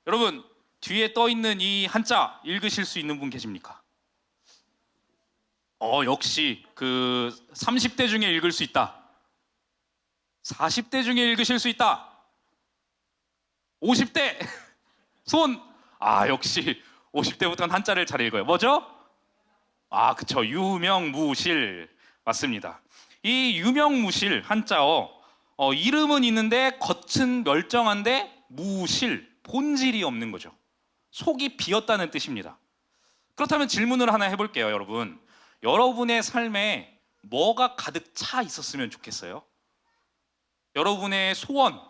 여러분, 뒤에 떠 있는 이 한자 읽으실 수 있는 분 계십니까? 역시 그 30대 중에 읽을 수 있다. 40대 중에 읽으실 수 있다. 50대 손. 역시 50대부터는 한자를 잘 읽어요. 뭐죠? 그쵸. 유명무실. 맞습니다. 이 유명무실 한자어, 이름은 있는데 겉은 멀쩡한데 무실, 본질이 없는 거죠. 속이 비었다는 뜻입니다. 그렇다면 질문을 하나 해볼게요, 여러분. 여러분의 삶에 뭐가 가득 차 있었으면 좋겠어요? 여러분의 소원,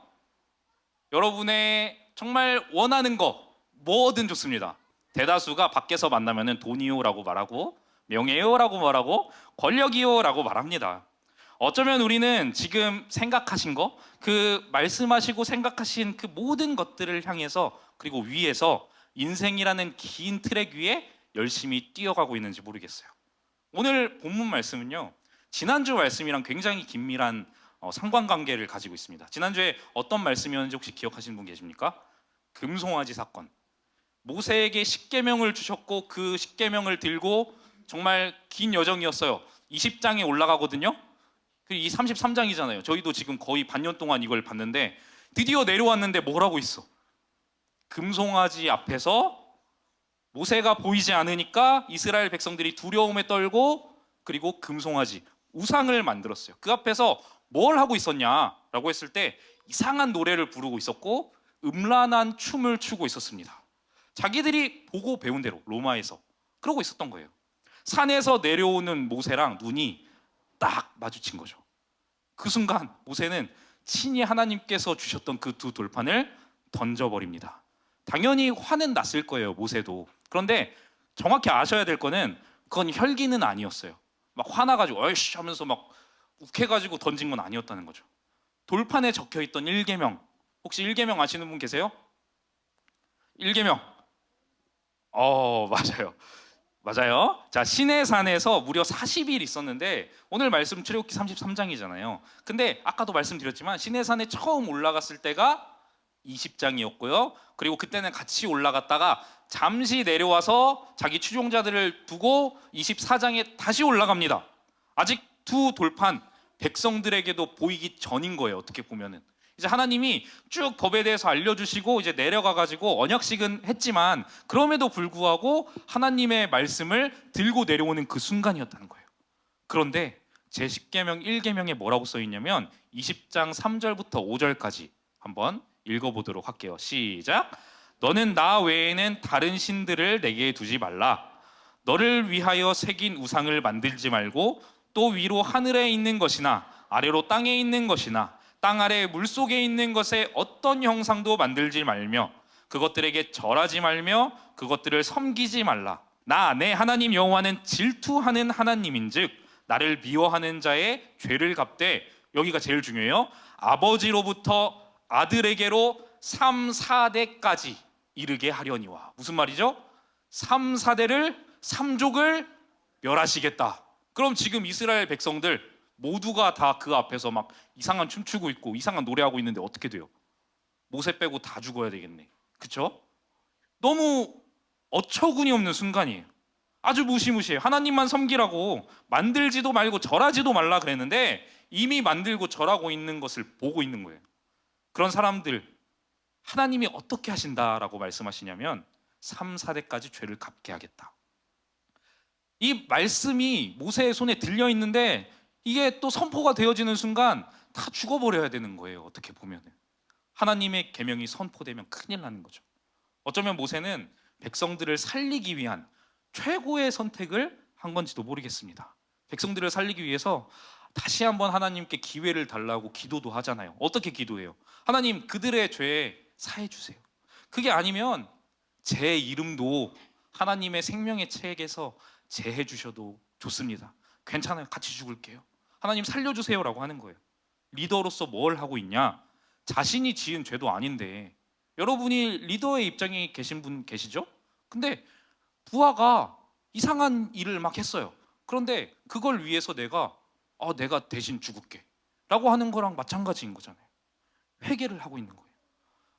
여러분의 정말 원하는 거, 뭐든 좋습니다. 대다수가 밖에서 만나면 돈이요라고 말하고, 명예요라고 말하고, 권력이요라고 말합니다. 어쩌면 우리는 지금 생각하신 거, 그 말씀하시고 생각하신 그 모든 것들을 향해서, 그리고 위에서 인생이라는 긴 트랙 위에 열심히 뛰어가고 있는지 모르겠어요. 오늘 본문 말씀은요, 지난주 말씀이랑 굉장히 긴밀한 상관관계를 가지고 있습니다. 지난주에 어떤 말씀이었는지 혹시 기억하시는 분 계십니까? 금송아지 사건. 모세에게 십계명을 주셨고 그 십계명을 들고 정말 긴 여정이었어요. 20장에 올라가거든요. 이 33장이잖아요. 저희도 지금 거의 반년 동안 이걸 봤는데 드디어 내려왔는데 뭐라고 있어? 금송아지 앞에서 모세가 보이지 않으니까 이스라엘 백성들이 두려움에 떨고, 그리고 금송아지, 우상을 만들었어요. 그 앞에서 뭘 하고 있었냐라고 했을 때 이상한 노래를 부르고 있었고 음란한 춤을 추고 있었습니다. 자기들이 보고 배운 대로 로마에서 그러고 있었던 거예요. 산에서 내려오는 모세랑 눈이 딱 마주친 거죠. 그 순간 모세는 친히 하나님께서 주셨던 그 두 돌판을 던져버립니다. 당연히 화는 났을 거예요, 모세도. 그런데 정확히 아셔야 될 거는 그건 혈기는 아니었어요. 막 화나가지고 어이씨 하면서 막 욱해가지고 던진 건 아니었다는 거죠. 돌판에 적혀있던 1계명, 혹시 1계명 아시는 분 계세요? 1계명. 맞아요. 맞아요. 자, 시내산에서 무려 40일 있었는데 오늘 말씀 출애굽기 33장이잖아요. 근데 아까도 말씀드렸지만 시내산에 처음 올라갔을 때가 20장이었고요. 그리고 그때는 같이 올라갔다가 잠시 내려와서 자기 추종자들을 두고 24장에 다시 올라갑니다. 아직 두 돌판 백성들에게도 보이기 전인 거예요. 어떻게 보면은. 이제 하나님이 쭉 법에 대해서 알려주시고 이제 내려가가지고 언약식은 했지만 그럼에도 불구하고 하나님의 말씀을 들고 내려오는 그 순간이었다는 거예요. 그런데 제10계명 1계명에 뭐라고 써있냐면 20장 3절부터 5절까지 한번 읽어보도록 할게요. 시작. 너는 나 외에는 다른 신들을 내게 두지 말라. 너를 위하여 새긴 우상을 만들지 말고 또 위로 하늘에 있는 것이나 아래로 땅에 있는 것이나 땅 아래 물속에 있는 것에 어떤 형상도 만들지 말며 그것들에게 절하지 말며 그것들을 섬기지 말라. 나 내 하나님 여호와는 질투하는 하나님인즉 나를 미워하는 자의 죄를 갚되, 여기가 제일 중요해요, 아버지로부터 아들에게로 3, 4대까지 이르게 하려니와. 무슨 말이죠? 3, 4대를 3족을 멸하시겠다. 그럼 지금 이스라엘 백성들 모두가 다 그 앞에서 막 이상한 춤추고 있고 이상한 노래하고 있는데 어떻게 돼요? 모세 빼고 다 죽어야 되겠네. 그쵸? 너무 어처구니 없는 순간이에요. 아주 무시무시해요. 하나님만 섬기라고 만들지도 말고 절하지도 말라 그랬는데 이미 만들고 절하고 있는 것을 보고 있는 거예요. 그런 사람들 하나님이 어떻게 하신다라고 말씀하시냐면 3, 4대까지 죄를 갚게 하겠다. 이 말씀이 모세의 손에 들려 있는데 이게 또 선포가 되어지는 순간 다 죽어버려야 되는 거예요. 어떻게 보면 하나님의 계명이 선포되면 큰일 나는 거죠. 어쩌면 모세는 백성들을 살리기 위한 최고의 선택을 한 건지도 모르겠습니다. 백성들을 살리기 위해서 다시 한번 하나님께 기회를 달라고 기도도 하잖아요. 어떻게 기도해요? 하나님, 그들의 죄 사해 주세요. 그게 아니면 제 이름도 하나님의 생명의 책에서 제해 주셔도 좋습니다. 괜찮아요. 같이 죽을게요. 하나님 살려주세요라고 하는 거예요. 리더로서 뭘 하고 있냐? 자신이 지은 죄도 아닌데, 여러분이 리더의 입장에 계신 분 계시죠? 근데 부하가 이상한 일을 막 했어요. 그런데 그걸 위해서 내가 대신 죽을게 라고 하는 거랑 마찬가지인 거잖아요. 회개를 하고 있는 거예요.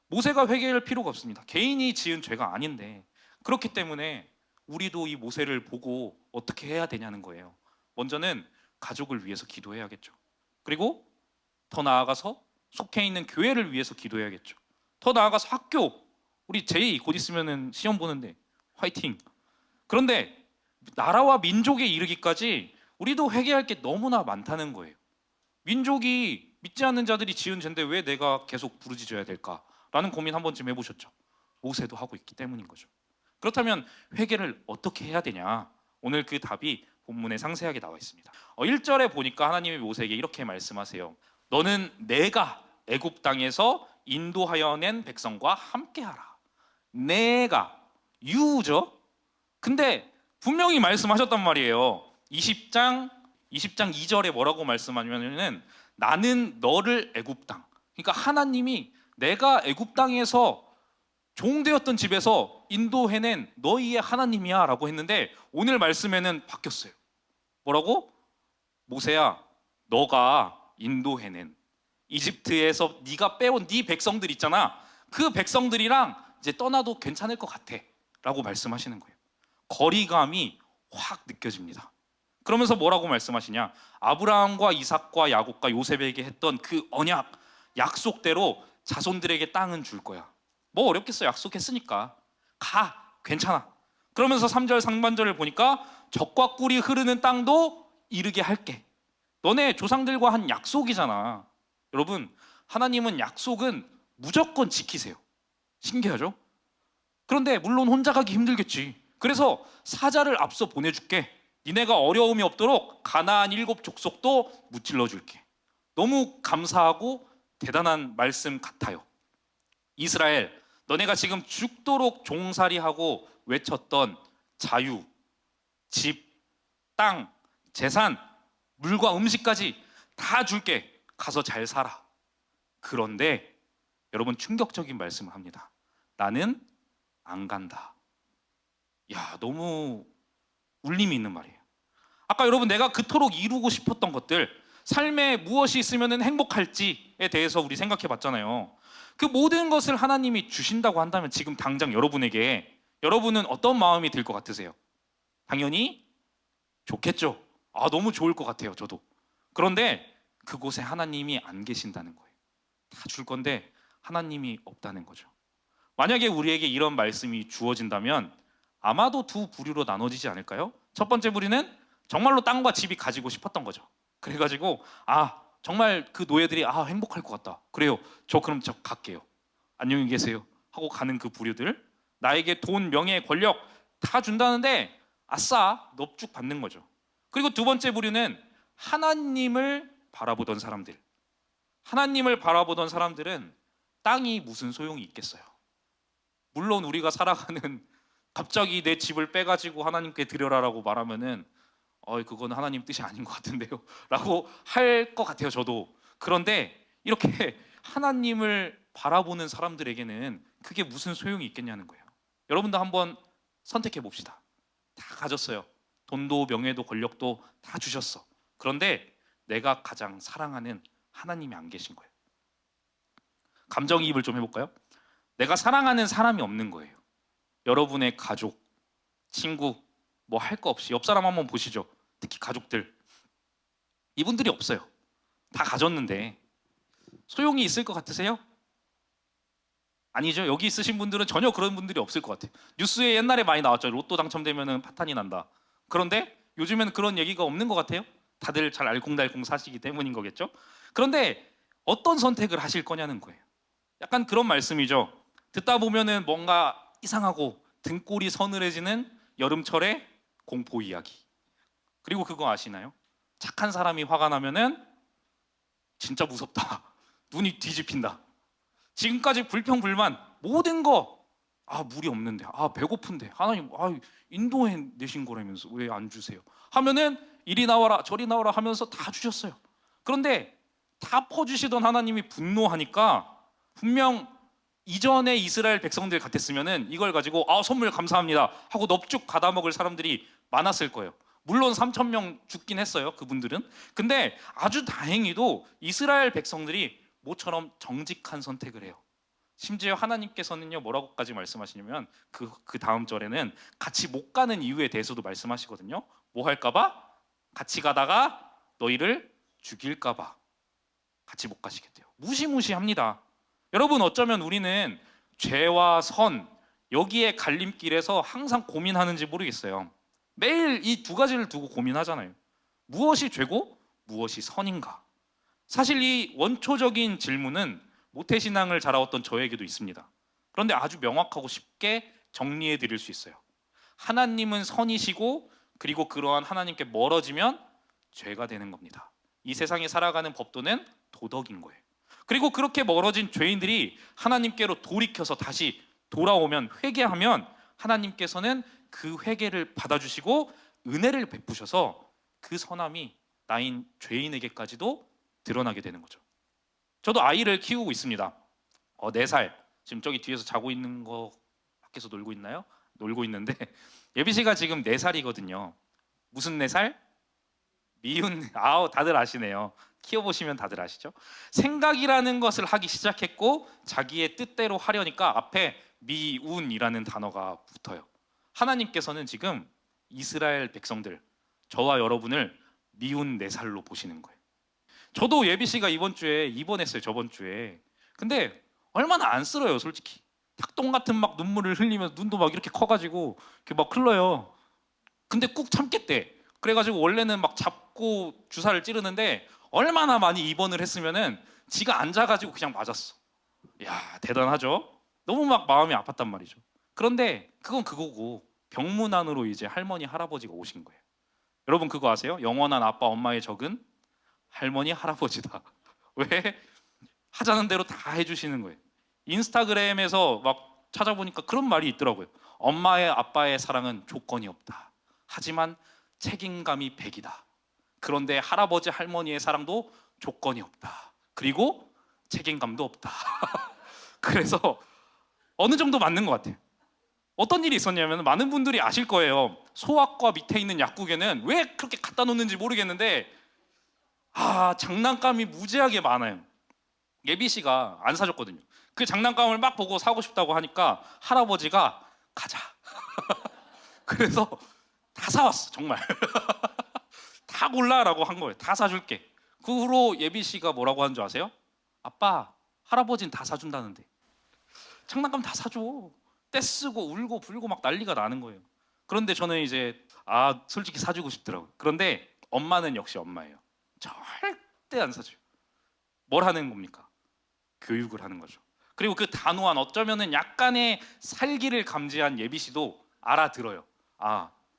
모세가 회개할 필요가 없습니다. 개인이 지은 죄가 아닌데. 그렇기 때문에 우리도 이 모세를 보고 어떻게 해야 되냐는 거예요. 먼저는 가족을 위해서 기도해야겠죠. 그리고 더 나아가서 속해 있는 교회를 위해서 기도해야겠죠. 더 나아가서 학교, 우리 제2 곧 있으면은 시험 보는데 화이팅. 그런데 나라와 민족에 이르기까지 우리도 회개할 게 너무나 많다는 거예요. 민족이 믿지 않는 자들이 지은 죄인데 왜 내가 계속 부르짖어야 될까라는 고민 한 번쯤 해보셨죠? 모세도 하고 있기 때문인 거죠. 그렇다면 회개를 어떻게 해야 되냐? 오늘 그 답이 본문에 상세하게 나와 있습니다. 1절에 보니까 하나님이 모세에게 이렇게 말씀하세요. 너는 내가 애굽 땅에서 인도하여 낸 백성과 함께하라. 내가 유죠. 근데 분명히 말씀하셨단 말이에요. 20장 2절에 뭐라고 말씀하냐면은 나는 너를 애굽 땅. 그러니까 하나님이 내가 애굽 땅에서 종되었던 집에서 인도해낸 너희의 하나님이야 라고 했는데 오늘 말씀에는 바뀌었어요. 뭐라고? 모세야, 너가 인도해낸 이집트에서 네가 빼온 네 백성들 있잖아. 그 백성들이랑 이제 떠나도 괜찮을 것 같아 라고 말씀하시는 거예요. 거리감이 확 느껴집니다. 그러면서 뭐라고 말씀하시냐? 아브라함과 이삭과 야곱과 요셉에게 했던 그 언약, 약속대로 자손들에게 땅은 줄 거야. 뭐 어렵겠어, 약속했으니까. 가, 괜찮아. 그러면서 3절 상반절을 보니까 적과 꿀이 흐르는 땅도 이르게 할게. 너네 조상들과 한 약속이잖아. 여러분, 하나님은 약속은 무조건 지키세요. 신기하죠? 그런데 물론 혼자 가기 힘들겠지. 그래서 사자를 앞서 보내줄게. 니네가 어려움이 없도록 가나안 7 족속도 무찔러 줄게. 너무 감사하고 대단한 말씀 같아요. 이스라엘, 너네가 지금 죽도록 종살이하고 외쳤던 자유, 집, 땅, 재산, 물과 음식까지 다 줄게. 가서 잘 살아. 그런데 여러분, 충격적인 말씀을 합니다. 나는 안 간다. 야, 너무 울림이 있는 말이에요. 아까 여러분, 내가 그토록 이루고 싶었던 것들, 삶에 무엇이 있으면 행복할지에 대해서 우리 생각해 봤잖아요. 그 모든 것을 하나님이 주신다고 한다면 지금 당장 여러분에게, 여러분은 어떤 마음이 들 것 같으세요? 당연히 좋겠죠. 아, 너무 좋을 것 같아요, 저도. 그런데 그곳에 하나님이 안 계신다는 거예요. 다 줄 건데 하나님이 없다는 거죠. 만약에 우리에게 이런 말씀이 주어진다면 아마도 두 부류로 나눠지지 않을까요? 첫 번째 부류는 정말로 땅과 집이 가지고 싶었던 거죠. 그래가지고 정말 그 노예들이 행복할 것 같다. 그래요. 그럼 저 갈게요. 안녕히 계세요. 하고 가는 그 부류들, 나에게 돈, 명예, 권력 다 준다는데 아싸 넙죽 받는 거죠. 그리고 두 번째 부류는 하나님을 바라보던 사람들. 하나님을 바라보던 사람들은 땅이 무슨 소용이 있겠어요. 물론 우리가 살아가는 갑자기 내 집을 빼가지고 하나님께 드려라라고 말하면은 그건 하나님 뜻이 아닌 것 같은데요 라고 할 것 같아요, 저도. 그런데 이렇게 하나님을 바라보는 사람들에게는 그게 무슨 소용이 있겠냐는 거예요. 여러분도 한번 선택해 봅시다. 다 가졌어요. 돈도 명예도 권력도 다 주셨어. 그런데 내가 가장 사랑하는 하나님이 안 계신 거예요. 감정이입을 좀 해볼까요? 내가 사랑하는 사람이 없는 거예요. 여러분의 가족, 친구, 뭐 할 거 없이 옆 사람 한번 보시죠. 특히 가족들, 이분들이 없어요. 다 가졌는데 소용이 있을 것 같으세요? 아니죠. 여기 있으신 분들은 전혀 그런 분들이 없을 것 같아요. 뉴스에 옛날에 많이 나왔죠. 로또 당첨되면 파탄이 난다. 그런데 요즘에는 그런 얘기가 없는 것 같아요. 다들 잘 알콩달콩 사시기 때문인 거겠죠. 그런데 어떤 선택을 하실 거냐는 거예요. 약간 그런 말씀이죠. 듣다 보면은 뭔가 이상하고 등골이 서늘해지는 여름철의 공포 이야기. 그리고 그거 아시나요? 착한 사람이 화가 나면은 진짜 무섭다. 눈이 뒤집힌다. 지금까지 불평불만 모든 거 물이 없는데, 배고픈데, 하나님 인도해 내신 거라면서 왜 안 주세요? 하면은 이리 나와라 저리 나와라 하면서 다 주셨어요. 그런데 다 퍼주시던 하나님이 분노하니까 분명 이전에 이스라엘 백성들 같았으면은 이걸 가지고 선물 감사합니다 하고 넙죽 받아먹을 사람들이 많았을 거예요. 물론 3,000명 죽긴 했어요, 그분들은. 근데 아주 다행히도 이스라엘 백성들이 모처럼 정직한 선택을 해요. 심지어 하나님께서는요 뭐라고까지 말씀하시냐면 그 다음 절에는 같이 못 가는 이유에 대해서도 말씀하시거든요. 뭐 할까봐? 같이 가다가 너희를 죽일까봐 같이 못 가시겠대요. 무시무시합니다. 여러분, 어쩌면 우리는 죄와 선 여기에 갈림길에서 항상 고민하는지 모르겠어요. 매일 이 두 가지를 두고 고민하잖아요. 무엇이 죄고 무엇이 선인가? 사실 이 원초적인 질문은 모태신앙을 자라왔던 저에게도 있습니다. 그런데 아주 명확하고 쉽게 정리해 드릴 수 있어요. 하나님은 선이시고 그리고 그러한 하나님께 멀어지면 죄가 되는 겁니다. 이 세상에 살아가는 법도는 도덕인 거예요. 그리고 그렇게 멀어진 죄인들이 하나님께로 돌이켜서 다시 돌아오면, 회개하면 하나님께서는 그 회개를 받아주시고 은혜를 베푸셔서 그 선함이 나인 죄인에게까지도 드러나게 되는 거죠. 저도 아이를 키우고 있습니다. 4살. 지금 저기 뒤에서 자고 있는 거 밖에서 놀고 있나요? 놀고 있는데 예비 씨가 지금 4살이거든요. 무슨 4살? 미운. 아우, 다들 아시네요. 키워보시면 다들 아시죠? 생각이라는 것을 하기 시작했고 자기의 뜻대로 하려니까 앞에 미운이라는 단어가 붙어요. 하나님께서는 지금 이스라엘 백성들, 저와 여러분을 미운 4살로 보시는 거예요. 저도 예비 씨가 이번 주에 입원했어요. 저번 주에. 근데 얼마나 안쓰러워요, 솔직히. 닭똥 같은 막 눈물을 흘리면서 눈도 막 이렇게 커가지고 이렇게 막 흘러요. 근데 꾹 참겠대. 그래가지고 원래는 막 잡고 주사를 찌르는데 얼마나 많이 입원을 했으면은 지가 앉아가지고 그냥 맞았어. 야, 대단하죠? 너무 막 마음이 아팠단 말이죠. 그런데 그건 그거고 병문안으로 이제 할머니 할아버지가 오신 거예요. 여러분 그거 아세요? 영원한 아빠 엄마의 적은 할머니 할아버지다. 왜? 하자는 대로 다 해주시는 거예요. 인스타그램에서 막 찾아보니까 그런 말이 있더라고요. 엄마의 아빠의 사랑은 조건이 없다. 하지만 책임감이 100이다. 그런데 할아버지 할머니의 사랑도 조건이 없다. 그리고 책임감도 없다. 그래서 어느 정도 맞는 것 같아요. 어떤 일이 있었냐면 많은 분들이 아실 거예요. 소아과 밑에 있는 약국에는 왜 그렇게 갖다 놓는지 모르겠는데 장난감이 무지하게 많아요. 예비 씨가 안 사줬거든요. 그 장난감을 막 보고 사고 싶다고 하니까 할아버지가 가자. 그래서 다 사왔어, 정말. 다 골라라고 한 거예요. 다 사줄게. 그 후로 예비 씨가 뭐라고 하는 줄 아세요? 아빠, 할아버지는 다 사준다는데 장난감 다 사줘. 떼쓰고 울고 불고 막 난리가 나는 거예요. 그런데 저는 이제 솔직히 사주고 싶더라고요. 그런데 엄마는 역시 엄마예요. 절대 안 사줘요. 뭘 하는 겁니까? 교육을 하는 거죠. 그리고 그 단호한, 어쩌면은 약간의 살기를 감지한 예비 씨도 알아들어요.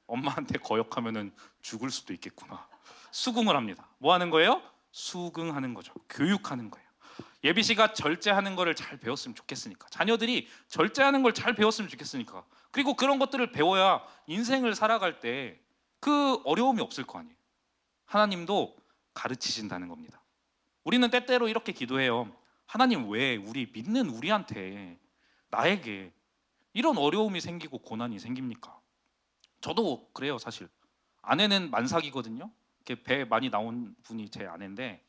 엄마한테 거역하면은 죽을 수도 있겠구나. 수긍을 합니다. 뭐 하는 거예요? 수긍하는 거죠. 교육하는 거예요. 예비 씨가 절제하는 거를 잘 배웠으면 좋겠으니까. 자녀들이 절제하는 걸 잘 배웠으면 좋겠으니까. 그리고 그런 것들을 배워야 인생을 살아갈 때 그 어려움이 없을 거 아니에요. 하나님도 가르치신다는 겁니다. 우리는 때때로 이렇게 기도해요. 하나님, 왜 우리 믿는 우리한테, 나에게 이런 어려움이 생기고 고난이 생깁니까? 저도 그래요, 사실. 아내는 만삭이거든요. 이렇게 배 많이 나온 분이 제 아내인데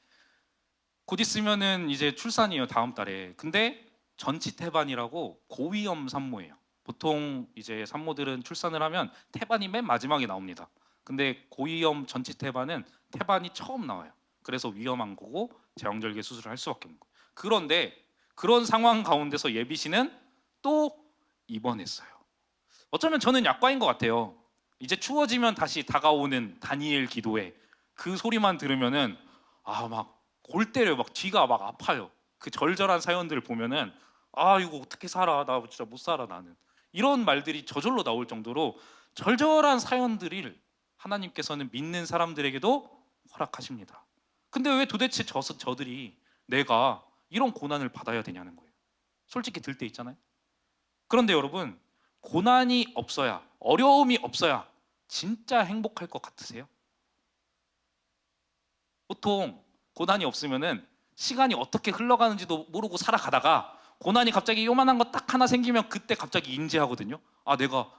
곧 있으면은 이제 출산이에요, 다음 달에. 근데 전치태반이라고 고위험 산모예요. 보통 이제 산모들은 출산을 하면 태반이 맨 마지막에 나옵니다. 근데 고위험 전치태반은 태반이 처음 나와요. 그래서 위험한 거고 제왕절개 수술을 할 수밖에 없는 거예요. 그런데 그런 상황 가운데서 예비 씨는 또 입원했어요. 어쩌면 저는 약과인 것 같아요. 이제 추워지면 다시 다가오는 다니엘 기도회, 그 소리만 들으면은 막 골 때려요. 막 뒤가 막 아파요. 그 절절한 사연들을 보면은 이거 어떻게 살아? 나 진짜 못 살아, 나는. 이런 말들이 저절로 나올 정도로 절절한 사연들을 하나님께서는 믿는 사람들에게도 허락하십니다. 근데 왜 도대체 저들이 내가 이런 고난을 받아야 되냐는 거예요. 솔직히 들 때 있잖아요. 그런데 여러분, 고난이 없어야, 어려움이 없어야 진짜 행복할 것 같으세요? 보통 고난이 없으면은 시간이 어떻게 흘러가는지도 모르고 살아가다가 고난이 갑자기 요만한 거 딱 하나 생기면 그때 갑자기 인지하거든요. 내가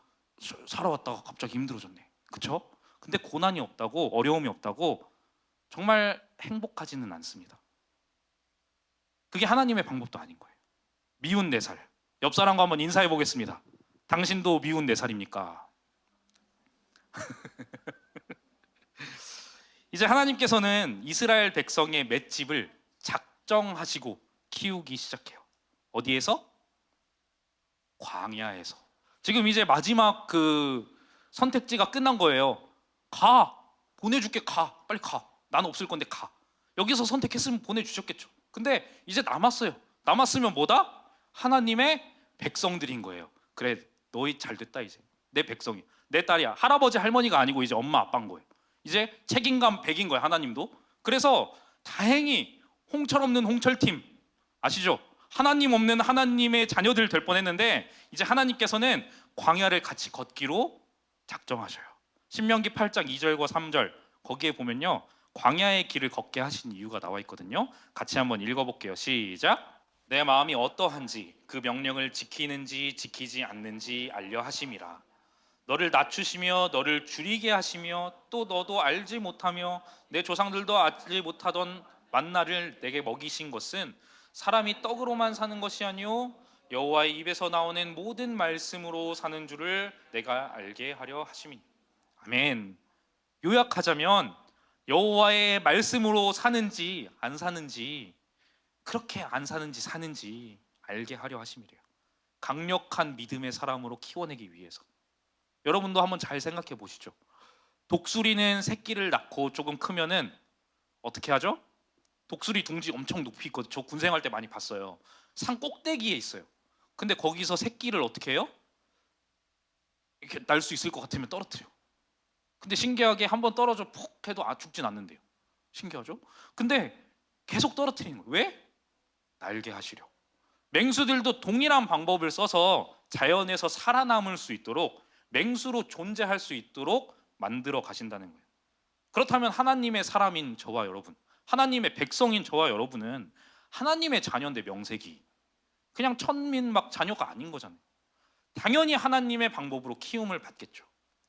살아왔다가 갑자기 힘들어졌네. 그쵸? 근데 고난이 없다고, 어려움이 없다고 정말 행복하지는 않습니다. 그게 하나님의 방법도 아닌 거예요. 미운 4살. 옆 사람과 한번 인사해 보겠습니다. 당신도 미운 4살입니까? 이제 하나님께서는 이스라엘 백성의 맷집을 작정하시고 키우기 시작해요. 어디에서? 광야에서. 지금 이제 마지막 그 선택지가 끝난 거예요. 가, 보내줄게. 가, 빨리 가. 난 없을 건데 가. 여기서 선택했으면 보내주셨겠죠. 근데 이제 남았어요. 남았으면 뭐다? 하나님의 백성들인 거예요. 그래, 너희 잘 됐다. 이제 내 백성이, 내 딸이야. 할아버지 할머니가 아니고 이제 엄마 아빠인 거예요. 이제 책임감 100인 거예요, 하나님도. 그래서 다행히 홍철 없는 홍철팀 아시죠? 하나님 없는 하나님의 자녀들 될 뻔했는데 이제 하나님께서는 광야를 같이 걷기로 작정하셔요. 신명기 8장 2절과 3절 거기에 보면요, 광야의 길을 걷게 하신 이유가 나와 있거든요. 같이 한번 읽어볼게요. 시작. 내 마음이 어떠한지 그 명령을 지키는지 지키지 않는지 알려 하심이라. 너를 낮추시며 너를 줄이게 하시며 또 너도 알지 못하며 내 조상들도 알지 못하던 만나를 내게 먹이신 것은 사람이 떡으로만 사는 것이 아니요 여호와의 입에서 나오는 모든 말씀으로 사는 줄을 내가 알게 하려 하심이니. 아멘. 요약하자면 여호와의 말씀으로 사는지 안 사는지, 그렇게 안 사는지 사는지 알게 하려 하심이래요. 강력한 믿음의 사람으로 키워내기 위해서. 여러분도 한번 잘 생각해 보시죠. 독수리는 새끼를 낳고 조금 크면은 어떻게 하죠? 독수리 둥지 엄청 높이 있거든요. 저 군생활 때 많이 봤어요. 산 꼭대기에 있어요. 근데 거기서 새끼를 어떻게 해요? 이렇게 날 수 있을 것 같으면 떨어뜨려. 근데 신기하게 한번 떨어져 푹 해도 죽진 않는데요. 신기하죠? 근데 계속 떨어뜨리는 거예요. 왜? 날게 하시려. 맹수들도 동일한 방법을 써서 자연에서 살아남을 수 있도록, 맹수로 존재할 수 있도록 만들어 가신다는 거예요. 그렇다면 하나님의 사람인 저와 여러분, 하나님의 백성인 저와 여러분은 하나님의 자녀인데, 명색이 그냥 천민 막 자녀가 아닌 거잖아요. 당연히 하나님의 방법으로 키움을 받겠죠.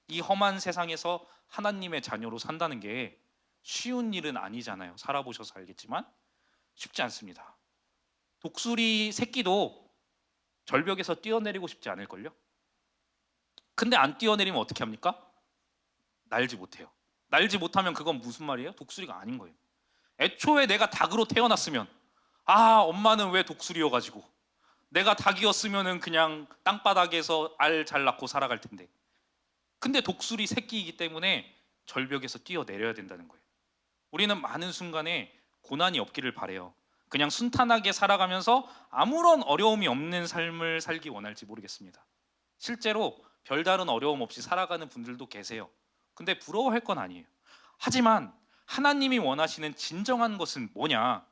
이 험한 세상에서 하나님의 자녀로 산다는 게 쉬운 일은 아니잖아요. 살아보셔서 알겠지만 쉽지 않습니다. 독수리 새끼도 절벽에서 뛰어내리고 싶지 않을걸요? 근데 안 뛰어내리면 어떻게 합니까? 날지 못해요. 날지 못하면 그건 무슨 말이에요? 독수리가 아닌 거예요. 애초에 내가 닭으로 태어났으면, 엄마는 왜 독수리여가지고, 내가 닭이었으면 그냥 땅바닥에서 알 잘 낳고 살아갈 텐데. 근데 독수리 새끼이기 때문에 절벽에서 뛰어내려야 된다는 거예요. 우리는 많은 순간에 고난이 없기를 바래요. 그냥 순탄하게 살아가면서 아무런 어려움이 없는 삶을 살기 원할지 모르겠습니다. 실제로 별다른 어려움 없이 살아가는 분들도 계세요. 근데 부러워할 건 아니에요. 하지만 하나님이 원하시는 진정한 것은 뭐냐?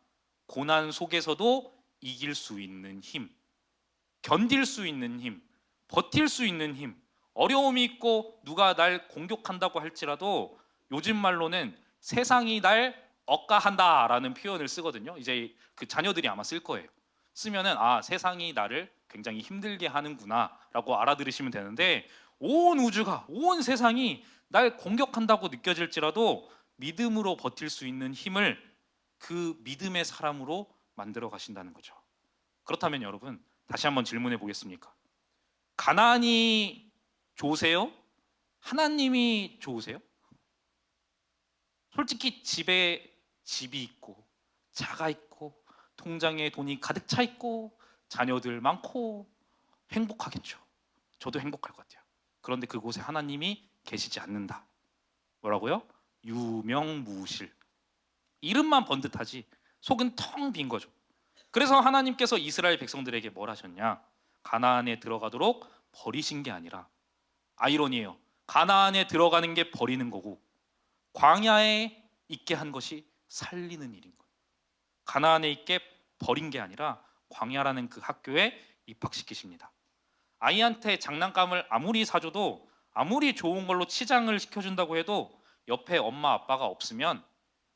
고난 속에서도 이길 수 있는 힘, 견딜 수 있는 힘, 버틸 수 있는 힘. 어려움이 있고 누가 날 공격한다고 할지라도 요즘 말로는 세상이 날 억까한다라는 표현을 쓰거든요. 이제 그 자녀들이 아마 쓸 거예요. 쓰면은 세상이 나를 굉장히 힘들게 하는구나라고 알아들으시면 되는데, 온 우주가, 온 세상이 날 공격한다고 느껴질지라도 믿음으로 버틸 수 있는 힘을 그 믿음의 사람으로 만들어 가신다는 거죠. 그렇다면 여러분, 다시 한번 질문해 보겠습니까? 가나안이 좋으세요? 하나님이 좋으세요? 솔직히 집에 집이 있고 차가 있고 통장에 돈이 가득 차 있고 자녀들 많고 행복하겠죠. 저도 행복할 것 같아요. 그런데 그곳에 하나님이 계시지 않는다. 뭐라고요? 유명무실. 이름만 번듯하지 속은 텅 빈 거죠. 그래서 하나님께서 이스라엘 백성들에게 뭘 하셨냐? 가나안에 들어가도록 버리신 게 아니라, 아이러니예요. 가나안에 들어가는 게 버리는 거고 광야에 있게 한 것이 살리는 일인 거예요. 가나안에 있게 버린 게 아니라 광야라는 그 학교에 입학시키십니다. 아이한테 장난감을 아무리 사줘도, 아무리 좋은 걸로 치장을 시켜준다고 해도 옆에 엄마 아빠가 없으면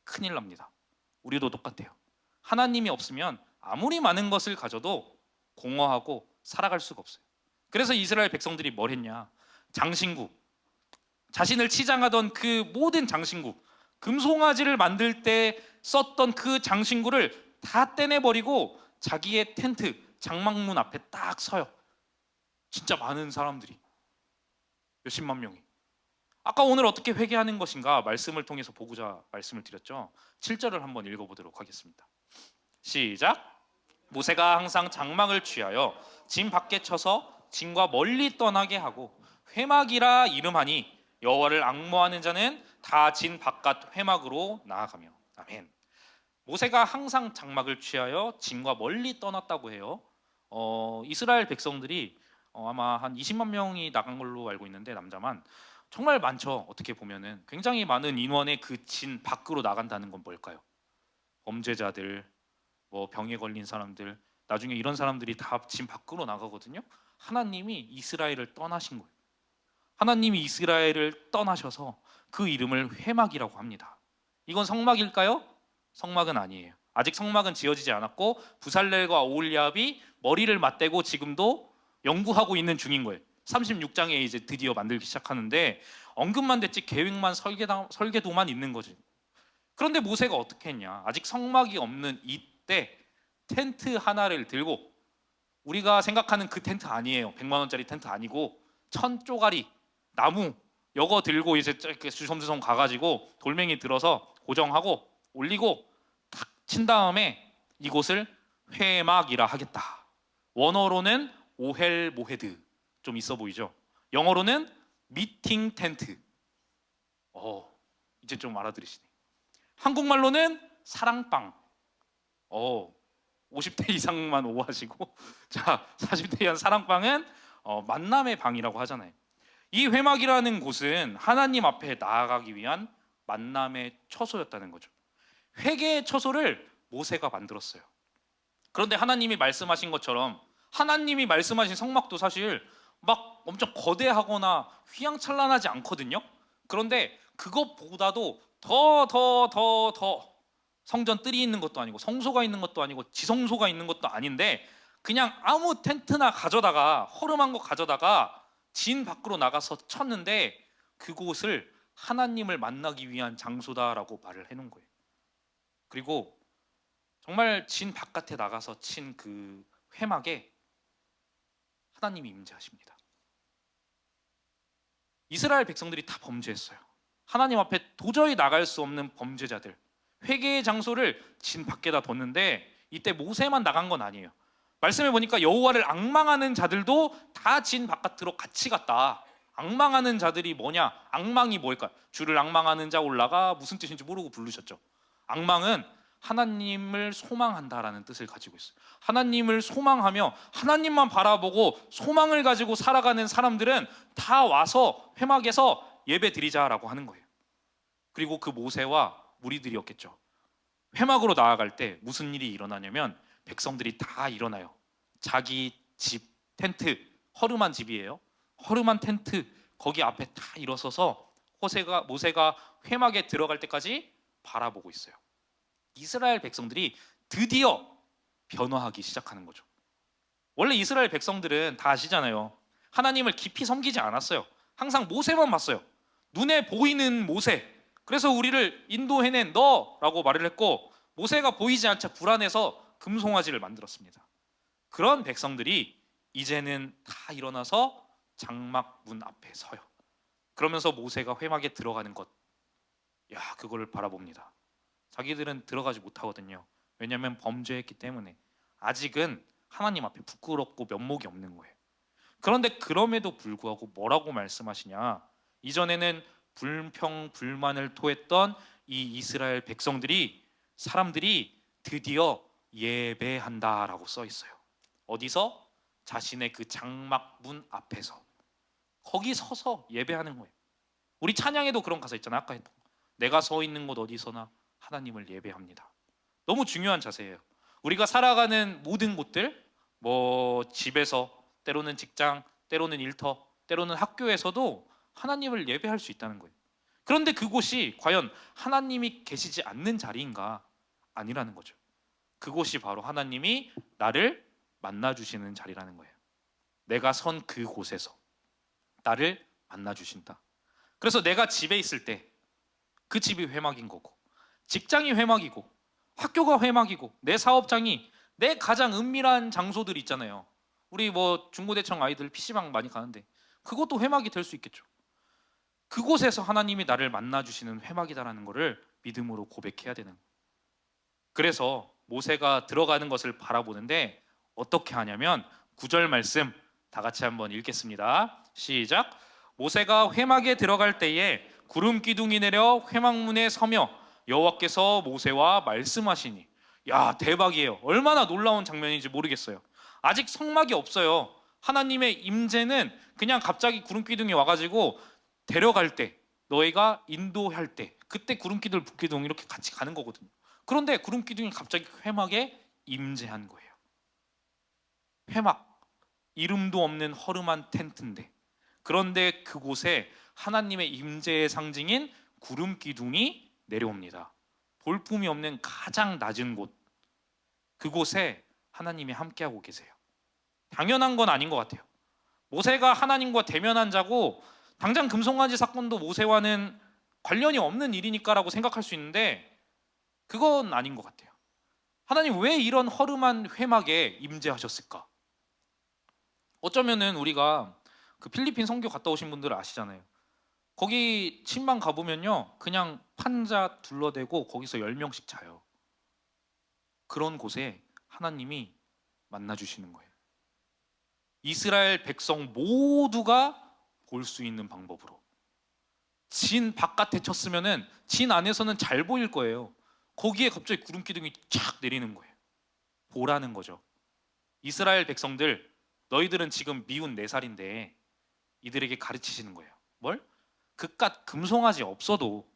큰일 납니다. 우리도 똑같아요. 하나님이 없으면 아무리 많은 것을 가져도 공허하고 살아갈 수가 없어요. 그래서 이스라엘 백성들이 뭘 했냐? 장신구, 자신을 치장하던 그 모든 장신구, 금송아지를 만들 때 썼던 그 장신구를 다 떼내버리고 자기의 텐트, 장막문 앞에 딱 서요. 진짜 많은 사람들이, 몇십만 명이. 아까 오늘 어떻게 회개하는 것인가 말씀을 통해서 보고자 말씀을 드렸죠. 7절을 한번 읽어보도록 하겠습니다. 시작. 모세가 항상 장막을 취하여 진 밖에 쳐서 진과 멀리 떠나게 하고 회막이라 이름하니 여호와를 앙모하는 자는 다 진 바깥 회막으로 나아가며. 아멘. 모세가 항상 장막을 취하여 진과 멀리 떠났다고 해요. 이스라엘 백성들이 아마 한 20만 명이 나간 걸로 알고 있는데, 남자만 정말 많죠. 어떻게 보면은 굉장히 많은 인원의 그 진 밖으로 나간다는 건 뭘까요? 범죄자들, 뭐 병에 걸린 사람들, 나중에 이런 사람들이 다 진 밖으로 나가거든요. 하나님이 이스라엘을 떠나신 거예요. 하나님이 이스라엘을 떠나셔서 그 이름을 회막이라고 합니다. 이건 성막일까요? 성막은 아니에요. 아직 성막은 지어지지 않았고 부살렐과 오홀리압이 머리를 맞대고 지금도 연구하고 있는 중인 거예요. 36장에 이제 드디어 만들기 시작하는데 언급만 됐지 계획만 설계도만 있는 거지. 그런데 모세가 어떻게 했냐? 아직 성막이 없는 이때 텐트 하나를 들고, 우리가 생각하는 그 텐트 아니에요. 100만 원짜리 텐트 아니고 1000쪼가리 나무 여거 들고 이제 이렇게 주섬주섬 가가지고 돌멩이 들어서 고정하고 올리고 탁 친 다음에 이곳을 회막이라 하겠다. 원어로는 오헬 모헤드, 좀 있어 보이죠? 영어로는 미팅 텐트. 이제 좀 알아들으시네. 한국말로는 사랑방. 50대 이상만 오하시고 자, 40대 이한 사랑방은 만남의 방이라고 하잖아요. 이 회막이라는 곳은 하나님 앞에 나아가기 위한 만남의 처소였다는 거죠. 회개의 처소를 모세가 만들었어요. 그런데 하나님이 말씀하신 것처럼 하나님이 말씀하신 성막도 사실 막 엄청 거대하거나 휘황찬란하지 않거든요. 그런데 그것보다도 더 성전 뜰이 있는 것도 아니고 성소가 있는 것도 아니고 지성소가 있는 것도 아닌데 그냥 아무 텐트나 가져다가, 허름한 거 가져다가 진 밖으로 나가서 쳤는데 그곳을 하나님을 만나기 위한 장소다라고 말을 해놓은 거예요. 그리고 정말 진 바깥에 나가서 친 그 회막에 하나님이 임재하십니다. 이스라엘 백성들이 다 범죄했어요. 하나님 앞에 도저히 나갈 수 없는 범죄자들, 회개의 장소를 진 밖에다 뒀는데 이때 모세만 나간 건 아니에요. 말씀해 보니까 여호와를 앙망하는 자들도 다 진 바깥으로 같이 갔다. 앙망하는 자들이 뭐냐? 앙망이 뭘까? 주를 앙망하는 자 올라가, 무슨 뜻인지 모르고 부르셨죠. 앙망은 하나님을 소망한다라는 뜻을 가지고 있어요. 하나님을 소망하며 하나님만 바라보고 소망을 가지고 살아가는 사람들은 다 와서 회막에서 예배 드리자라고 하는 거예요. 그리고 그 모세와 무리들이었겠죠. 회막으로 나아갈 때 무슨 일이 일어나냐면 백성들이 다 일어나요. 자기 집, 텐트, 허름한 집이에요. 허름한 텐트 거기 앞에 다 일어서서 모세가 회막에 들어갈 때까지 바라보고 있어요. 이스라엘 백성들이 드디어 변화하기 시작하는 거죠. 원래 이스라엘 백성들은 다 아시잖아요. 하나님을 깊이 섬기지 않았어요. 항상 모세만 봤어요. 눈에 보이는 모세. 그래서 우리를 인도해낸 너라고 말을 했고, 모세가 보이지 않자 불안해서 금송아지를 만들었습니다. 그런 백성들이 이제는 다 일어나서 장막 문 앞에 서요. 그러면서 모세가 회막에 들어가는 것, 그거를 바라봅니다. 자기들은 들어가지 못하거든요. 왜냐하면 범죄했기 때문에 아직은 하나님 앞에 부끄럽고 면목이 없는 거예요. 그런데 그럼에도 불구하고 뭐라고 말씀하시냐? 이전에는 불평 불만을 토했던 이 이스라엘 사람들이 드디어 예배한다라고 써 있어요. 어디서? 자신의 그 장막 문 앞에서, 거기 서서 예배하는 거예요. 우리 찬양에도 그런 가사 있잖아요. 아까 했던 거. 내가 서 있는 곳 어디서나 하나님을 예배합니다. 너무 중요한 자세예요. 우리가 살아가는 모든 곳들, 뭐 집에서, 때로는 직장, 때로는 일터, 때로는 학교에서도 하나님을 예배할 수 있다는 거예요. 그런데 그곳이 과연 하나님이 계시지 않는 자리인가? 아니라는 거죠. 그곳이 바로 하나님이 나를 만나주시는 자리라는 거예요. 내가 선 그곳에서 나를 만나주신다. 그래서 내가 집에 있을 때 그 집이 회막인 거고, 직장이 회막이고, 학교가 회막이고, 내 사업장이, 내 가장 은밀한 장소들 있잖아요. 우리 뭐 중고대청 아이들 PC방 많이 가는데 그것도 회막이 될 수 있겠죠. 그곳에서 하나님이 나를 만나주시는 회막이다라는 것을 믿음으로 고백해야 되는 거예요. 그래서 모세가 들어가는 것을 바라보는데 어떻게 하냐면 9절 말씀 다 같이 한번 읽겠습니다. 시작. 모세가 회막에 들어갈 때에 구름 기둥이 내려 회막문에 서며 여호와께서 모세와 말씀하시니. 야, 대박이에요. 얼마나 놀라운 장면인지 모르겠어요. 아직 성막이 없어요. 하나님의 임재는 그냥 갑자기 구름 기둥이 와가지고 데려갈 때, 너희가 인도할 때, 그때 구름 기둥 북기둥 이렇게 같이 가는 거거든요. 그런데 구름 기둥이 갑자기 회막에 임재한 거예요. 회막, 이름도 없는 허름한 텐트인데, 그런데 그곳에 하나님의 임재의 상징인 구름 기둥이 내려옵니다. 볼품이 없는 가장 낮은 곳, 그곳에 하나님이 함께하고 계세요. 당연한 건 아닌 것 같아요. 모세가 하나님과 대면한 자고 당장 금송아지 사건도 모세와는 관련이 없는 일이니까라고 생각할 수 있는데 그건 아닌 것 같아요. 하나님 왜 이런 허름한 회막에 임재하셨을까? 어쩌면은 우리가 그 필리핀 선교 갔다 오신 분들 아시잖아요. 거기 침방 가보면요, 그냥 판자 둘러대고 거기서 10명씩 자요. 그런 곳에 하나님이 만나주시는 거예요. 이스라엘 백성 모두가 볼 수 있는 방법으로. 진 바깥에 쳤으면은 진 안에서는 잘 보일 거예요. 거기에 갑자기 구름 기둥이 쫙 내리는 거예요. 보라는 거죠. 이스라엘 백성들, 너희들은 지금 미운 4살인데 이들에게 가르치시는 거예요. 뭘? 그깟 금송아지 없어도,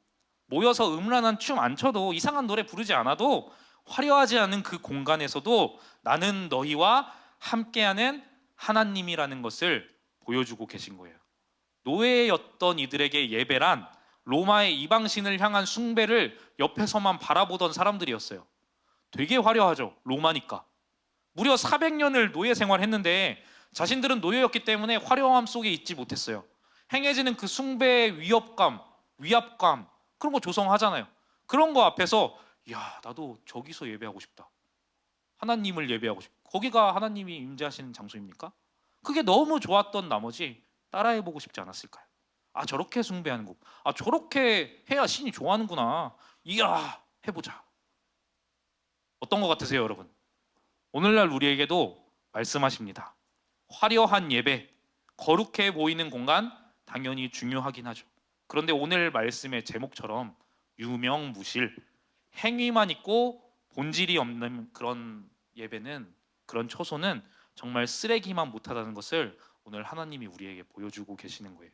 모여서 음란한 춤 안 춰도, 이상한 노래 부르지 않아도, 화려하지 않은 그 공간에서도 나는 너희와 함께하는 하나님이라는 것을 보여주고 계신 거예요. 노예였던 이들에게 예배란 로마의 이방신을 향한 숭배를 옆에서만 바라보던 사람들이었어요. 되게 화려하죠, 로마니까. 무려 400년을 노예 생활했는데 자신들은 노예였기 때문에 화려함 속에 있지 못했어요. 행해지는 그 숭배의 위협감, 위압감, 그런 거 조성하잖아요. 그런 거 앞에서 야, 나도 저기서 예배하고 싶다. 하나님을 예배하고 싶다. 거기가 하나님이 임재하시는 장소입니까? 그게 너무 좋았던 나머지 따라해보고 싶지 않았을까요? 아, 저렇게 숭배하는 거, 아, 저렇게 해야 신이 좋아하는구나. 이야, 해보자. 어떤 것 같으세요, 여러분? 오늘날 우리에게도 말씀하십니다. 화려한 예배, 거룩해 보이는 공간 당연히 중요하긴 하죠. 그런데 오늘 말씀의 제목처럼 유명무실, 행위만 있고 본질이 없는 그런 예배는, 그런 초소는 정말 쓰레기만 못하다는 것을 오늘 하나님이 우리에게 보여주고 계시는 거예요.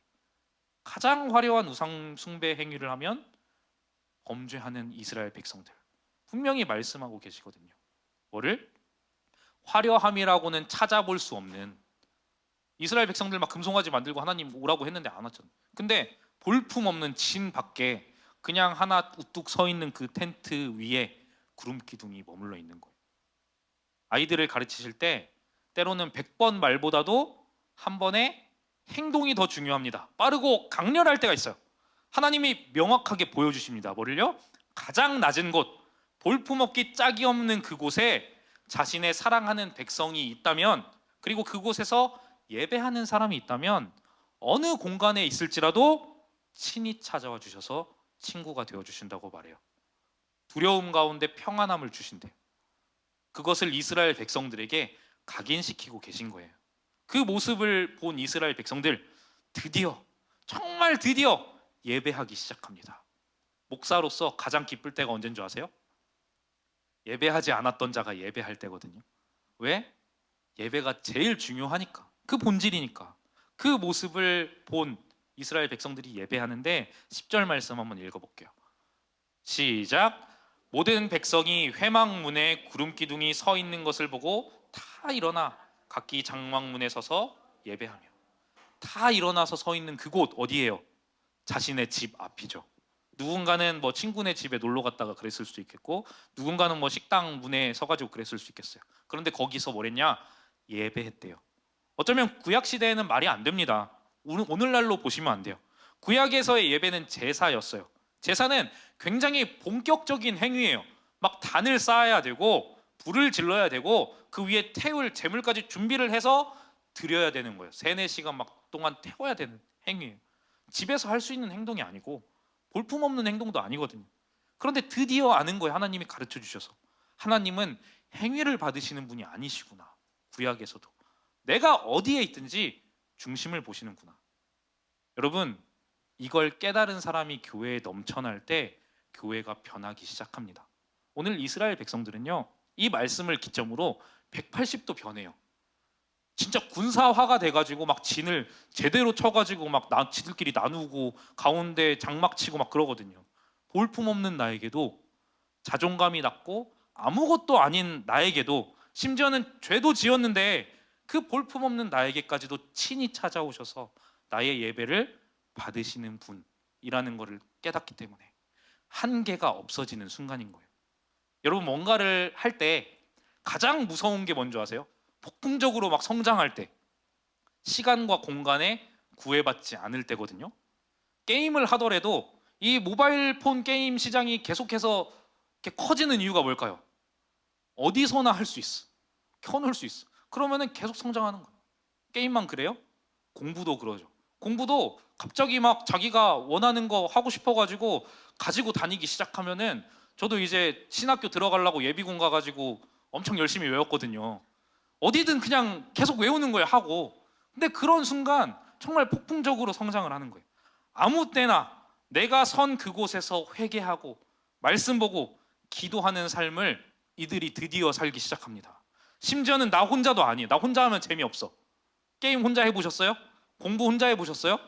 가장 화려한 우상 숭배 행위를 하면 범죄하는 이스라엘 백성들, 분명히 말씀하고 계시거든요. 뭐를? 화려함이라고는 찾아볼 수 없는, 이스라엘 백성들 막 금송아지 만들고 하나님 오라고 했는데 안 왔잖아요. 근데 볼품 없는 진 밖에 그냥 하나 우뚝 서 있는 그 텐트 위에 구름 기둥이 머물러 있는 거예요. 아이들을 가르치실 때 때로는 100번 말보다도 한 번의 행동이 더 중요합니다. 빠르고 강렬할 때가 있어요. 하나님이 명확하게 보여주십니다. 뭐를요? 가장 낮은 곳, 볼품없기 짝이 없는 그곳에 자신의 사랑하는 백성이 있다면, 그리고 그곳에서 예배하는 사람이 있다면 어느 공간에 있을지라도 친히 찾아와 주셔서 친구가 되어 주신다고 말해요. 두려움 가운데 평안함을 주신대요. 그것을 이스라엘 백성들에게 각인시키고 계신 거예요. 그 모습을 본 이스라엘 백성들, 드디어, 정말 드디어 예배하기 시작합니다. 목사로서 가장 기쁠 때가 언제인 줄 아세요? 예배하지 않았던 자가 예배할 때거든요. 왜? 예배가 제일 중요하니까, 그 본질이니까. 그 모습을 본 이스라엘 백성들이 예배하는데 10절 말씀 한번 읽어볼게요. 시작. 모든 백성이 회막문에 구름 기둥이 서 있는 것을 보고 다 일어나 각기 장막문에 서서 예배하며. 다 일어나서 서 있는 그곳 어디예요? 자신의 집 앞이죠. 누군가는 뭐 친구네 집에 놀러 갔다가 그랬을 수도 있겠고, 누군가는 뭐 식당 문에 서가지고 그랬을 수 있겠어요. 그런데 거기서 뭐랬냐? 예배했대요. 어쩌면 구약 시대에는 말이 안 됩니다. 오늘날로 보시면 안 돼요. 구약에서의 예배는 제사였어요. 제사는 굉장히 본격적인 행위예요. 막 단을 쌓아야 되고 불을 질러야 되고 그 위에 태울 재물까지 준비를 해서 드려야 되는 거예요. 3-4시간 막 동안 태워야 되는 행위예요. 집에서 할 수 있는 행동이 아니고 볼품없는 행동도 아니거든요. 그런데 드디어 아는 거예요. 하나님이 가르쳐 주셔서. 하나님은 행위를 받으시는 분이 아니시구나. 구약에서도 내가 어디에 있든지 중심을 보시는구나. 여러분, 이걸 깨달은 사람이 교회에 넘쳐날 때 교회가 변하기 시작합니다. 오늘 이스라엘 백성들은요, 이 말씀을 기점으로 180도 변해요. 진짜 군사화가 돼가지고 막 진을 제대로 쳐가지고 막 지들끼리 나누고 가운데 장막 치고 막 그러거든요. 볼품없는 나에게도 자존감이 낮고 아무것도 아닌 나에게도, 심지어는 죄도 지었는데 그 볼품없는 나에게까지도 친히 찾아오셔서 나의 예배를 받으시는 분이라는 것을 깨닫기 때문에 한계가 없어지는 순간인 거예요. 여러분, 뭔가를 할 때 가장 무서운 게 뭔지 아세요? 폭풍적으로 막 성장할 때, 시간과 공간에 구애받지 않을 때거든요. 게임을 하더라도 이 모바일 폰 게임 시장이 계속해서 이렇게 커지는 이유가 뭘까요? 어디서나 할 수 있어. 켜놓을 수 있어. 그러면은 계속 성장하는 거예요. 게임만 그래요? 공부도 그러죠. 공부도 갑자기 막 자기가 원하는 거 하고 싶어가지고 가지고 다니기 시작하면은, 저도 이제 신학교 들어가려고 예비군 가가지고 엄청 열심히 외웠거든요. 어디든 그냥 계속 외우는 거예요, 하고. 근데 그런 순간 정말 폭풍적으로 성장을 하는 거예요. 아무 때나 내가 선 그곳에서 회개하고 말씀 보고 기도하는 삶을 이들이 드디어 살기 시작합니다. 심지어는 나 혼자도 아니에요. 나 혼자 하면 재미없어. 게임 혼자 해보셨어요? 공부 혼자 해보셨어요?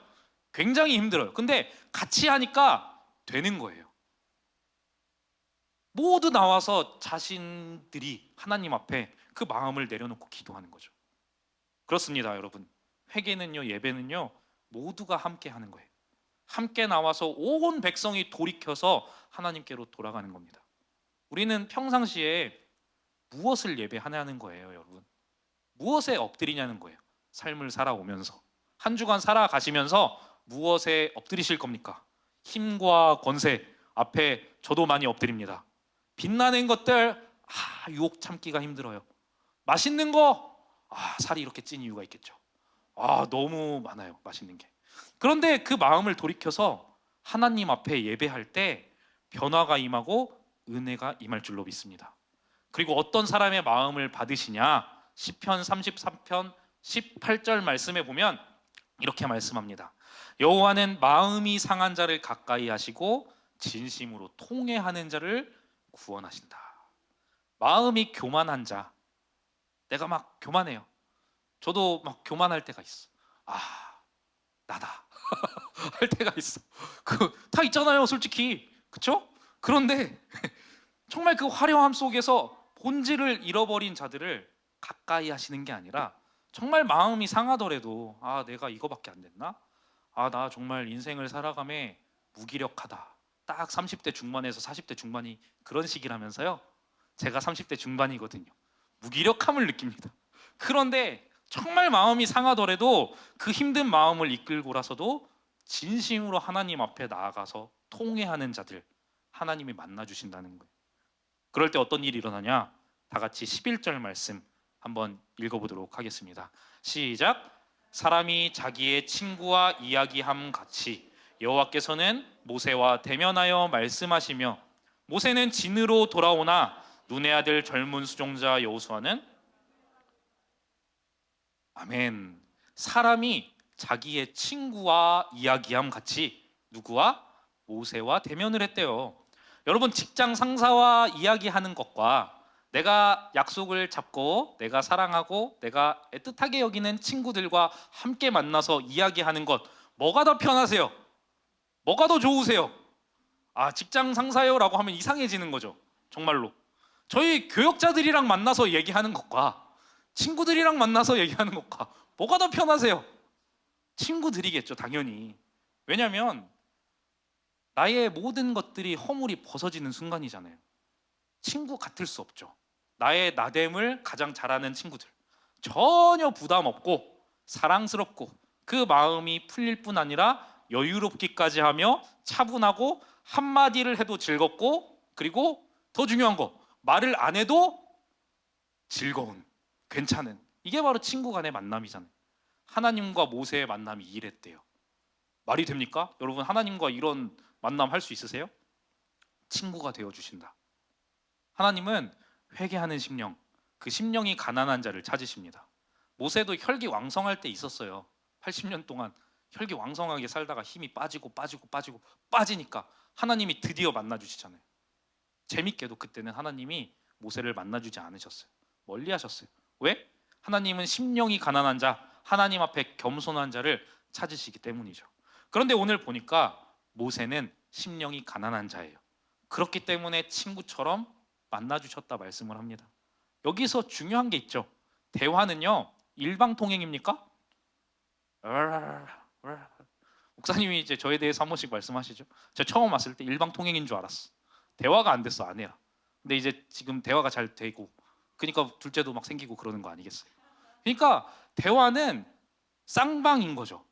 굉장히 힘들어요. 근데 같이 하니까 되는 거예요. 모두 나와서 자신들이 하나님 앞에 그 마음을 내려놓고 기도하는 거죠. 그렇습니다, 여러분. 회개는요, 예배는요, 모두가 함께 하는 거예요. 함께 나와서 온 백성이 돌이켜서 하나님께로 돌아가는 겁니다. 우리는 평상시에 무엇을 예배하냐는 거예요, 여러분. 무엇에 엎드리냐는 거예요. 삶을 살아오면서, 한 주간 살아가시면서 무엇에 엎드리실 겁니까? 힘과 권세 앞에 저도 많이 엎드립니다. 빛나는 것들, 유혹 참기가 힘들어요. 맛있는 거, 살이 이렇게 찐 이유가 있겠죠. 너무 많아요, 맛있는 게. 그런데 그 마음을 돌이켜서 하나님 앞에 예배할 때 변화가 임하고 은혜가 임할 줄로 믿습니다. 그리고 어떤 사람의 마음을 받으시냐? 시편 33편 18절 말씀에 보면 이렇게 말씀합니다. 여호와는 마음이 상한 자를 가까이 하시고 진심으로 통회하는 자를 구원하신다. 마음이 교만한 자, 내가 막 교만해요. 저도 막 교만할 때가 있어. 나다 할 때가 있어. 다 있잖아요, 솔직히. 그쵸? 그런데 정말 그 화려함 속에서 본질을 잃어버린 자들을 가까이 하시는 게 아니라, 정말 마음이 상하더라도 내가 이거밖에 안 됐나? 나 정말 인생을 살아감에 무기력하다. 딱 30대 중반에서 40대 중반이 그런 시기라면서요. 제가 30대 중반이거든요. 무기력함을 느낍니다. 그런데 정말 마음이 상하더라도 그 힘든 마음을 이끌고라서도 진심으로 하나님 앞에 나아가서 통회하는 자들, 하나님이 만나주신다는 거예요. 그럴 때 어떤 일이 일어나냐? 다 같이 11절 말씀 한번 읽어보도록 하겠습니다. 시작. 사람이 자기의 친구와 이야기함 같이 여호와께서는 모세와 대면하여 말씀하시며, 모세는 진으로 돌아오나 눈의 아들 젊은 수종자 여호수아는, 아멘. 사람이 자기의 친구와 이야기함 같이 누구와? 모세와 대면을 했대요. 여러분, 직장 상사와 이야기하는 것과 내가 약속을 잡고 내가 사랑하고 내가 애틋하게 여기는 친구들과 함께 만나서 이야기하는 것, 뭐가 더 편하세요? 뭐가 더 좋으세요? 직장 상사요 라고 하면 이상해지는 거죠. 정말로 저희 교역자들이랑 만나서 얘기하는 것과 친구들이랑 만나서 얘기하는 것과 뭐가 더 편하세요? 친구들이겠죠, 당연히. 왜냐하면 나의 모든 것들이 허물이 벗어지는 순간이잖아요. 친구 같을 수 없죠. 나의 나됨을 가장 잘하는 친구들, 전혀 부담 없고 사랑스럽고 그 마음이 풀릴 뿐 아니라 여유롭기까지 하며 차분하고 한마디를 해도 즐겁고, 그리고 더 중요한 거, 말을 안 해도 즐거운, 괜찮은, 이게 바로 친구 간의 만남이잖아요. 하나님과 모세의 만남이 이랬대요. 말이 됩니까? 여러분, 하나님과 이런 만남 할 수 있으세요? 친구가 되어주신다. 하나님은 회개하는 심령, 그 심령이 가난한 자를 찾으십니다. 모세도 혈기왕성할 때 있었어요. 80년 동안 혈기왕성하게 살다가 힘이 빠지니까 하나님이 드디어 만나주시잖아요. 재밌게도 그때는 하나님이 모세를 만나주지 않으셨어요. 멀리 하셨어요. 왜? 하나님은 심령이 가난한 자, 하나님 앞에 겸손한 자를 찾으시기 때문이죠. 그런데 오늘 보니까 모세는 심령이 가난한 자예요. 그렇기 때문에 친구처럼 만나주셨다 말씀을 합니다. 여기서 중요한 게 있죠. 대화는요, 일방통행입니까? 목사님이 이제 저에 대해서 한 번씩 말씀하시죠. 제가 처음 왔을 때 일방통행인 줄 알았어. 대화가 안 됐어, 아내랑. 근데 이제 지금 대화가 잘 되고, 그러니까 둘째도 막 생기고 그러는 거 아니겠어요? 그러니까 대화는 쌍방인 거죠.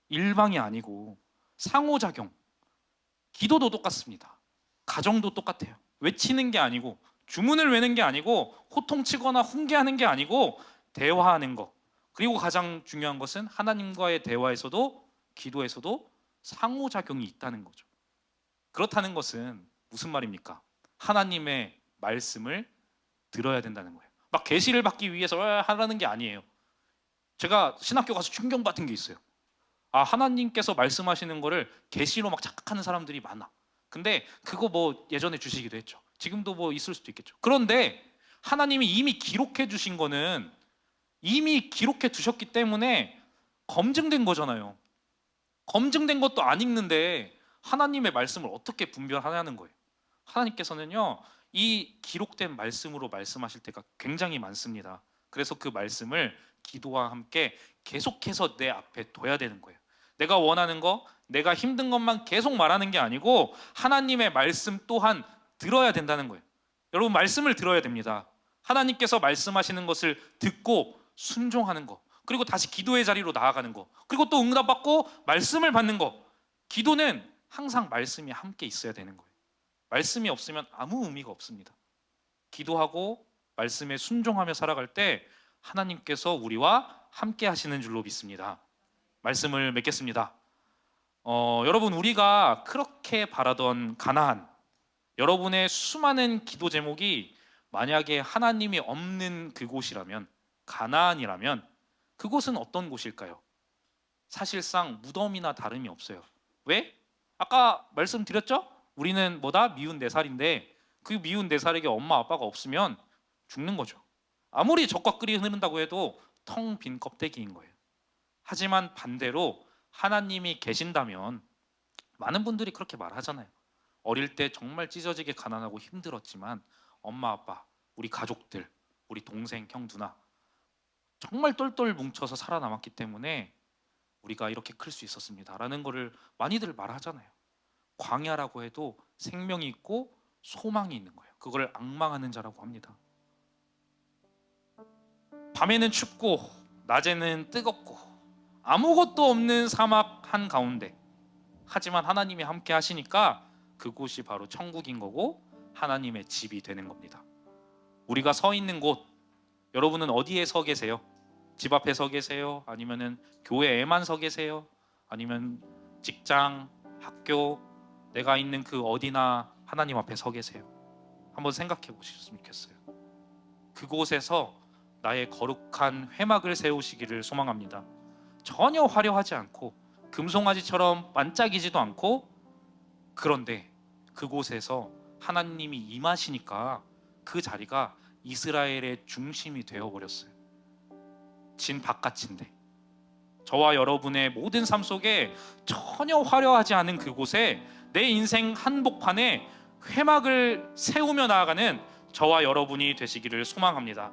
일방이 아니고 상호작용. 기도도 똑같습니다. 가정도 똑같아요. 외치는 게 아니고, 주문을 외는 게 아니고, 호통치거나 훈계하는 게 아니고 대화하는 거. 그리고 가장 중요한 것은 하나님과의 대화에서도, 기도에서도 상호작용이 있다는 거죠. 그렇다는 것은 무슨 말입니까? 하나님의 말씀을 들어야 된다는 거예요. 막 계시를 받기 위해서 하라는 게 아니에요. 제가 신학교 가서 충격받은 게 있어요. 하나님께서 말씀하시는 거를 계시로 막 착각하는 사람들이 많아. 근데 그거 뭐 예전에 주시기도 했죠. 지금도 뭐 있을 수도 있겠죠. 그런데 하나님이 이미 기록해 주신 거는 이미 기록해 두셨기 때문에 검증된 거잖아요. 검증된 것도 안 읽는데 하나님의 말씀을 어떻게 분별하냐는 거예요. 하나님께서는요, 이 기록된 말씀으로 말씀하실 때가 굉장히 많습니다. 그래서 그 말씀을 기도와 함께 계속해서 내 앞에 둬야 되는 거예요. 내가 원하는 거, 내가 힘든 것만 계속 말하는 게 아니고 하나님의 말씀 또한 들어야 된다는 거예요. 여러분, 말씀을 들어야 됩니다. 하나님께서 말씀하시는 것을 듣고 순종하는 거, 그리고 다시 기도의 자리로 나아가는 거, 그리고 또 응답받고 말씀을 받는 거. 기도는 항상 말씀이 함께 있어야 되는 거예요. 말씀이 없으면 아무 의미가 없습니다. 기도하고 말씀에 순종하며 살아갈 때 하나님께서 우리와 함께 하시는 줄로 믿습니다. 말씀을 맺겠습니다. 여러분, 우리가 그렇게 바라던 가나안, 여러분의 수많은 기도 제목이 만약에 하나님이 없는 그곳이라면, 가나안이라면 그곳은 어떤 곳일까요? 사실상 무덤이나 다름이 없어요. 왜? 아까 말씀드렸죠? 우리는 미운 4살인데 그 미운 4살에게 엄마 아빠가 없으면 죽는 거죠. 아무리 젖과 꿀이 흐른다고 해도 텅 빈 껍데기인 거예요. 하지만 반대로 하나님이 계신다면, 많은 분들이 그렇게 말하잖아요. 어릴 때 정말 찢어지게 가난하고 힘들었지만 엄마 아빠, 우리 가족들, 우리 동생, 형, 누나 정말 똘똘 뭉쳐서 살아남았기 때문에 우리가 이렇게 클 수 있었습니다 라는 거를 많이들 말하잖아요. 광야라고 해도 생명이 있고 소망이 있는 거예요. 그걸 앙망하는 자라고 합니다. 밤에는 춥고 낮에는 뜨겁고 아무것도 없는 사막 한가운데, 하지만 하나님이 함께 하시니까 그곳이 바로 천국인 거고 하나님의 집이 되는 겁니다. 우리가 서 있는 곳, 여러분은 어디에 서 계세요? 집 앞에 서 계세요? 아니면은 교회에만 서 계세요? 아니면 직장, 학교, 내가 있는 그 어디나 하나님 앞에 서 계세요? 한번 생각해 보셨으면 좋겠어요. 그곳에서 나의 거룩한 회막을 세우시기를 소망합니다. 전혀 화려하지 않고 금송아지처럼 반짝이지도 않고, 그런데 그곳에서 하나님이 임하시니까 그 자리가 이스라엘의 중심이 되어버렸어요. 진 바깥인데 저와 여러분의 모든 삶 속에 전혀 화려하지 않은 그곳에 내 인생 한복판에 회막을 세우며 나아가는 저와 여러분이 되시기를 소망합니다.